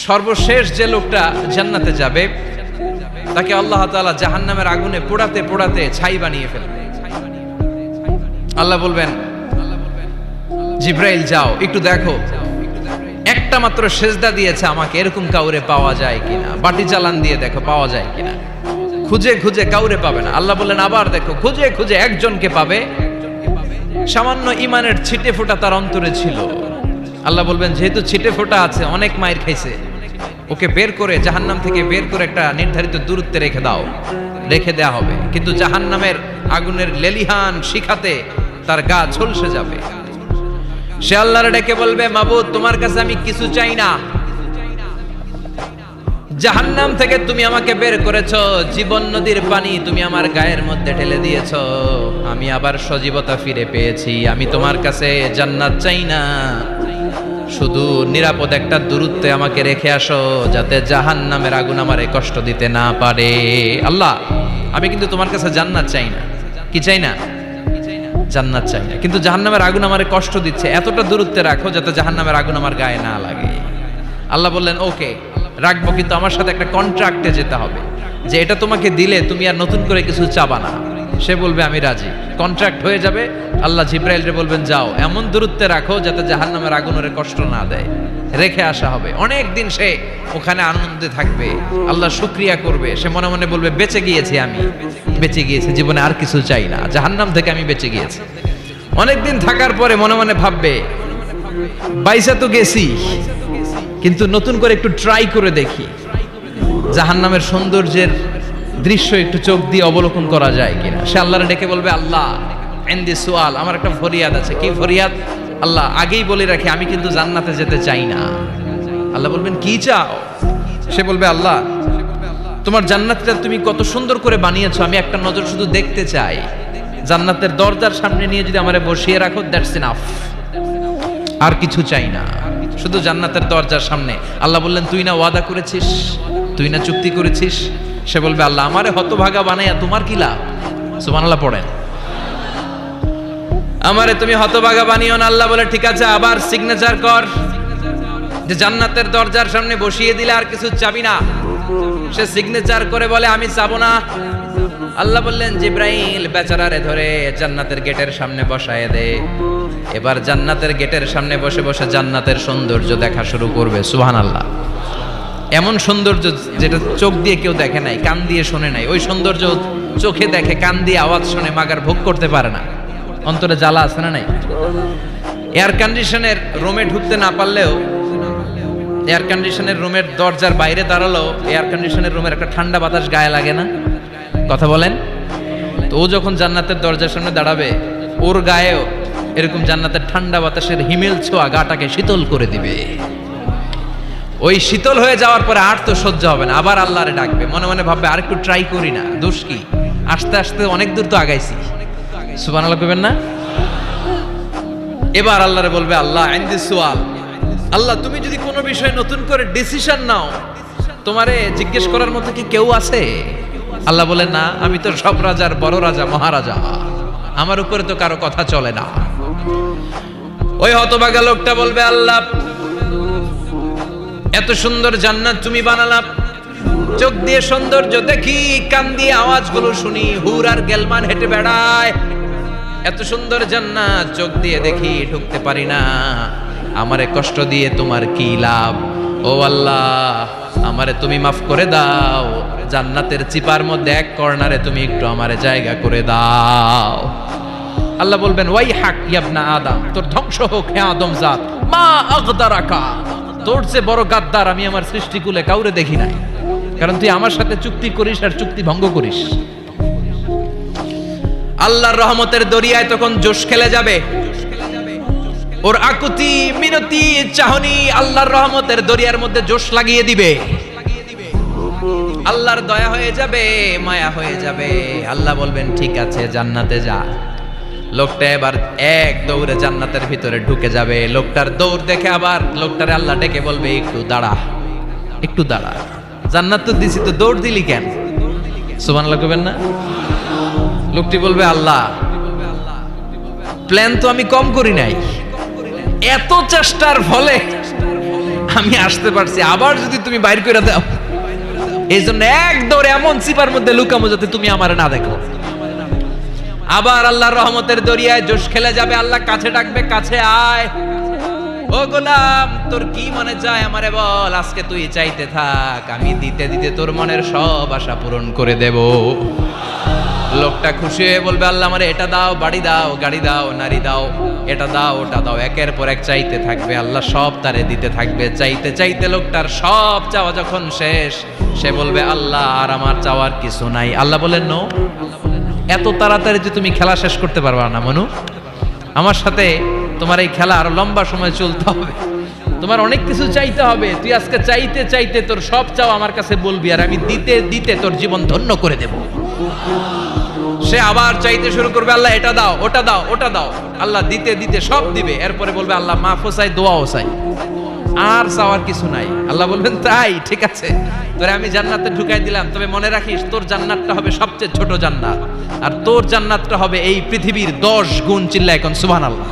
সর্বশেষ যে লোকটা জান্নাতে যাবে তাকে আল্লাহ তাআলা জাহান্নামের আগুনে পোড়াতে পোড়াতে ছাই বানিয়ে ফেলবে। আল্লাহ বলবেন, জিব্রাইল যাও একটু দেখো, একটা মাত্র সেজদা দিয়েছে আমাকে, এরকম কাউরে পাওয়া যায় কিনা। বাটি চালান দিয়ে দেখো পাওয়া যায় কিনা। খুঁজে খুঁজে কাউরে পাবে না। আল্লাহ বললেন আবার দেখো, খুঁজে খুঁজে একজনকে পাবে, সামান্য ইমানের ছিটে ফোঁটা তার অন্তরে ছিল। আল্লাহ বলবেন যেহেতু ছিটে ফোঁটা আছে, অনেক মায়ের খাইছে, ওকে বের করে জাহান্নাম থেকে বের করে একটা নির্ধারিত দূরত্বে রেখে দাও। রেখে দেয়া হবে, কিন্তু জাহান্নামের আগুনের লেলিহান শিখাতে তার গা ঝলসে যাবে। সে আল্লাহর ডেকে বলবে, মাবুদ তোমার কাছে আমি কিছু চাই না, জাহান্নাম থেকে তুমি আমাকে বের করেছো, জীবন নদীর পানি তুমি আমার গায়ের মধ্যে ঢেলে দিয়েছো, আমি আবার সজীবতা ফিরে পেয়েছি। আমি তোমার কাছে জান্নাত চাই না, শুধু নিরাপদ একটা দূরত্বে আমাকে রেখে আসো, যাতে জাহান্নামের আগুন আমারে কষ্ট দিতে না পারে। আল্লাহ আমি কিন্তু তোমার কাছে জান্নাত চাই না। কি চাই না? জান্নাত চাই না, কিন্তু জাহান্নামের আগুন আমারে কষ্ট দিচ্ছে, এতটা দূরত্বে রাখো যাতে জাহান্নামের আগুন আমার গায়ে না লাগে। আল্লাহ বললেন ওকে রাখবো, কিন্তু আমার সাথে একটা কন্ট্রাক্টে যেতে হবে, যে এটা তোমাকে দিলে তুমি আর নতুন করে কিছু চাবা না। সে বলবে আমি রাজি, কন্ট্রাক্ট হয়ে যাবে। আল্লাহ জিব্রাইলকে বলবেন যাও এমন দূরত্বে রাখো যাতে জাহান্নামের আগুন ওরে কষ্ট না দেয়। রেখে আসা হবে, অনেক দিন সে ওখানে আনন্দে থাকবে, আল্লাহ শুকরিয়া করবে। সে মনে মনে বলবে বেঁচে গিয়েছি, আমি বেঁচে গিয়েছি, জীবনে আর কিছু চাই না, জাহান্নাম থেকে আমি বেঁচে গিয়েছি। অনেকদিন থাকার পরে মনে মনে ভাববে বাইসা তো গেছি, কিন্তু নতুন করে একটু ট্রাই করে দেখি, জাহান্নামের সৌন্দর্যের দৃশ্য একটু চোখ দিয়ে অবলোকন করা যায় কিনা। সে আল্লাহর ডেকে বলবে আল্লাহ ইনদি সুআল, আমার একটা ফরিয়াদ আছে। কি ফরিয়াদ? আল্লাহ আগেই বলে রাখি আমি কিন্তু জান্নাতে যেতে চাই না। আল্লাহ বলবেন কি চাও? সে বলবে আল্লাহ তোমার জান্নাতটা তুমি কত সুন্দর করে বানিয়েছো, আমি একটা নজর শুধু দেখতে চাই। জান্নাতের দরজার সামনে নিয়ে যদি আমারে বসিয়ে রাখো, দ্যাটস ইনাফ, আর কিছু চাই না, শুধু জান্নাতের দরজার সামনে। আল্লাহ বললেন তুই না ওয়াদা করেছিস, তুই না চুক্তি করেছিস। সে বলবে আল্লাহ আমারে হতভাগা বানাইয়া তোমার কি লাভ? সুবহানাল্লাহ পড়েন। আমারে তুমি হতভাগা বানিও না। আল্লাহ বলে ঠিক আছে, আবার সিগনেচার কর যে জান্নাতের দরজার সামনে বসিয়ে দিলে আর কিছু চাবি না। সে সিগনেচার করে বলে আমি চাবো না। আল্লাহ বললেন জিব্রাইল বেচারারে ধরে জান্নাতের গেটের সামনে বসায় দে। এবার জান্নাতের গেটের সামনে বসে বসে জান্নাতের সৌন্দর্য দেখা শুরু করবে। সুবহানাল্লাহ। এমন সৌন্দর্য যেটা চোখ দিয়ে কেউ দেখে নাই, কান দিয়ে শোনে নাই, ওই সৌন্দর্য চোখে দেখে, কান দিয়ে আওয়াজ শুনে মাগার ভোগ করতে পারে না। অন্তরে জ্বালা আছে না নাই? এয়ার কন্ডিশনের রুমে ঢুকতে না পারলেও, এয়ার কন্ডিশনের রুমের দরজার বাইরে দাঁড়ালো, এয়ার কন্ডিশনের রুমের একটা ঠান্ডা বাতাস গায়ে লাগে না? কথা বলেন তো। ও যখন জান্নাতের দরজার সামনে দাঁড়াবে, ওর গায়েও এরকম জান্নাতের ঠান্ডা বাতাসের হিমেল ছোঁয়া গাটাকে শীতল করে দিবে। ওই শীতল হয়ে যাওয়ার পরে আর তো সহ্য হবে না, আবার আল্লাহরে ডাকবে। মনে মনে ভাববে আর একটু ট্রাই করি না, দোষ কি, আস্তে আস্তে অনেক দূর তো আগাইছি। সুবহানাল্লাহ কইবেন না? এবার আল্লাহরে বলবে আল্লাহ ইনদি সুআল, আল্লাহ তুমি যদি কোনো বিষয়ে নতুন করে ডিসিশন নাও, তোমারে জিজ্ঞেস করার মতো কি কেউ আছে? আল্লাহ বলে না, আমি তো সব রাজার বড় রাজা, মহারাজা, আমার উপরে তো কারো কথা চলে না। ওই হতভাগা লোকটা বলবে আল্লাহ এত সুন্দর জান্নাত তুমি বানালা, চোখ দিয়ে সৌন্দর্য দেখি, কান দিয়ে আওয়াজগুলো শুনি, হুর আর গেলমান হেঁটে বেড়ায়, এত সুন্দর জান্নাত চোখ দিয়ে দেখি, ঢুকতে পারি না, আমারে কষ্ট দিয়ে তোমার কি লাভ? ও আল্লাহ আমারে তুমি মাফ করে দাও, জান্নাতের চিপার মধ্যে এক কর্নারে তুমি একটু আমারে জায়গা করে দাও। আল্লাহ বলবেন ওয়াই হাক ইবনা আদম, তোর ধ্বংস হোক হে আদম জাত, মা আগদারাকা, তোর চেয়ে বড় গাদ্দার আমি আমার সৃষ্টিকুলে কাউরে দেখি নাই, কারণ তুই আমার সাথে চুক্তি করিস আর চুক্তি ভঙ্গ করিস। আল্লাহর রহমতের দরিয়ায় তখন জোশ খেলে যাবে, ওর আকুতি মিনতি চাহনি আল্লাহর রহমতের দরিয়ার মধ্যে জোশ লাগিয়ে দিবে। আল্লাহর দয়া হয়ে যাবে, মায়া হয়ে যাবে। আল্লাহ বলবেন ঠিক আছে জান্নাতে যা। লোকটা এবার এক দৌড়ে জান্নাতের ভিতরে ঢুকে যাবে। লোকটার দৌড় দেখে আবার লোকটারে আল্লাহ ডেকে বলবে একটু দাঁড়া, একটু দাঁড়া, জান্নাত তো দিছি, তো দৌড় দিলি কেন? সুবহানাল্লাহ কইবেন না? লোকটি বলবে আল্লাহ প্ল্যান তো আমি কম করি নাই, এত চেষ্টার ফলে আমি আসতে পারছি, আবার যদি তুমি বাইর করে দাও, এই জন্য এক দৌড়ে এমন চিপার মধ্যে লুকামো যাতে তুমি আমার না দেখো। আবার আল্লাহর রহমতের দরিয়ায় জোশ খেলে যাবে, আল্লাহ কাছে ডাকবে, কাছে আয় ও গোলাম, তোর কি মনে চায় আমারে বল, আজকে তুই চাইতে থাক, আমি দিতে দিতে তোর মনের সব আশা পূরণ করে দেব। লোকটা খুশি হয়ে বলবে, আল্লাহ আমারে এটা দাও, বাড়ি দাও, গাড়ি দাও, নারী দাও, এটা দাও, ওটা দাও, একের পর এক চাইতে থাকবে, আল্লাহ সব তারে দিতে থাকবে। চাইতে চাইতে লোকটার সব চাওয়া যখন শেষ, সে বলবে, আল্লাহ আর আমার চাওয়ার কিছু নাই। আল্লাহ বলেন, নো, এত তাড়াতাড়ি যে তুমি খেলা শেষ করতে পারবা না মনু, আমার সাথে তোমার এই খেলা আরো লম্বা সময় চলতে হবে, তোমার অনেক কিছু চাইতে হবে। তুই আজকে চাইতে চাইতে তোর সব চাওয়া আমার কাছে বলবি, আর আমি দিতে দিতে তোর জীবন ধন্য করে দেব। সে আবার চাইতে শুরু করবে, আল্লাহ এটা দাও, ওটা দাও, ওটা দাও, আল্লাহ দিতে দিতে সব দিবে। এরপরে বলবে, আল্লাহ মাফও চাই, দোয়াও চাই, আর চাওয়ার কিছু নাই। আল্লাহ বলবেন, তাই ঠিক আছে, তোরে আমি জান্নাতে ঢুকাই দিলাম, তবে মনে রাখিস তোর জান্নাতটা হবে সবচেয়ে ছোট জান্নাত, আর তোর জান্নাতটা হবে এই পৃথিবীর 10 গুণ। চিল্লা এখন সুবহানাল্লাহ।